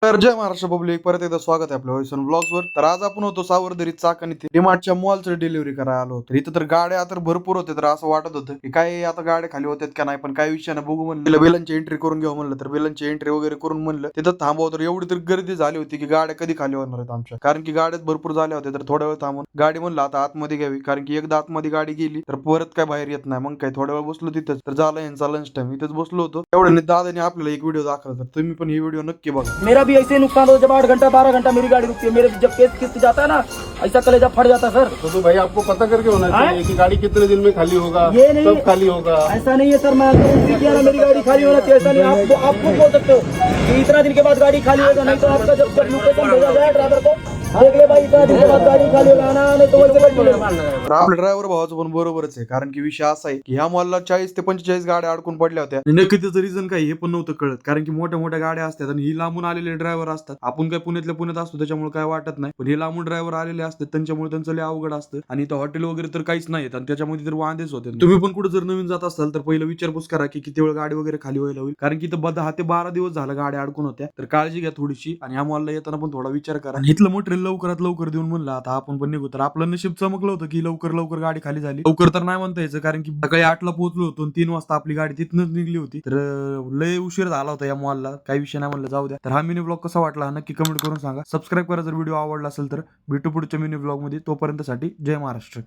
तर जय महाराष्ट्र पब्लिक, परत एकदा स्वागत आहे आपल्या वॉइसन ब्लॉग्स वर. तर आज आपण होतो सावर्धरी चाक आणि डीमार्टच्या मॉलचं डिलिव्हरी करायला आलो होतो. इथं तर गाड्या तर भरपूर होते, तर असं वाटत होतं की काय आता गाड्या खाली होत्यात का नाही, पण काही विषयानं बघू म्हणलं. बिलांची एंट्री करून घेऊ म्हणलं, तर बिलांची एंट्री वगैरे करून म्हणलं तिथं थांबव. तर एवढी तर गर्दी झाली होती की गाड्या कधी खाली होणार आहेत आमच्या, कारण की गाड्याच भरपूर झाल्या होत्या. तर थोड्या वेळ थांबून गाडी म्हणलं आता आतमध्ये घ्यावी, कारण की एकदा आतमध्ये गाडी गेली तर परत काय बाहेर येत नाही. मग काय थोड्या वेळ बसलो तिथंच, तर झालं यांचा लंच टाइम, इथंच बसलो होतो. एवढ्याने दादाने आपल्याला एक व्हिडिओ दाखवला, तर तुम्ही पण ही व्हिडिओ नक्की बघा. मेरा भी ऐसे ही नुकसान हो, जब 8 घंटा 12 घंटा मेरी गाड़ी रुकती है, मेरे जब पेट खिंच जाता है ना, ऐसा कलेजा फट जाता है सर। तो भाई आपको पता करके होना चाहिए कि गाड़ी कितने दिन में खाली होगा, ये नहीं, कब खाली होगा। ऐसा नहीं है सर, मैं तो मेरी गाड़ी खाली होना चाहिए, ऐसा नहीं। आप खुद बोल सकते हो कि इतना दिन के बाद गाड़ी खाली होगा, नहीं तो आपका जब लोकेशन भेजा जाए ड्राइवर को, देख ले भाई इतना दिन के बाद गाड़ी खाली होगा ना, नहीं तो वैसे तर आपल्या ड्रायव्हर भावाचं पण बरोबरच आहे, कारण की विषय असा आहे की ह्या मॉलला 40 ते 45 गाड्या अडकून पडल्या होत्या. नक्की त्याचं रिझन काय हे पण नव्हतं कळत, कारण की मोठ्या मोठ्या गाड्या असतात आणि ही लांबून आलेले ड्रायव्हर असतात. आपण काय पुण्यातल्या पुण्यात असतो त्याच्यामुळे काय वाटत नाही, पण हे लांबून ड्रायव्हर आलेले असतात त्यांच्यामुळे त्यांचं लय अवघड असतं. आणि इथं हॉटेल वगैरे तर काहीच नाहीत आणि त्याच्यामध्ये तर वांदेच होते. तुम्ही पण कुठे जर नवीन जात असाल तर पहिलं विचारपूस करा की किती वेळ गाडी वगैरे खाली व्हायला होईल, कारण की इथं 10 ते 12 दिवस झालं गाड्या अडकून होत्या. तर काळजी घ्या थोडीशी, आणि ह्या मॉलला येताना पण थोडा विचार करा. आणि इथलं मटेरियल लवकरात लवकर देऊन म्हणलं आता आपण पण निघू. तर आपलं नशीब चमकलं होतं की लवकर लवकर गाडी खाली झाली. लवकर तर नाही म्हणता यायचं, कारण की सकाळी 8 ला पोहोचलो होतो आणि 3 वाजता आपली गाडी तिथनच निघली होती. तर लय उशीर झाला होता या मॉलला. काही विषय नाही, म्हणलं जाऊ द्या. तर हा मिनी ब्लॉग कसा वाटला नक्की कमेंट करून सांगा. सबस्क्राईब करा जर व्हिडिओ आवडला असेल तर. भेटू पुढच्या मिनी ब्लॉग मध्ये, तोपर्यंत साठी जय महाराष्ट्र.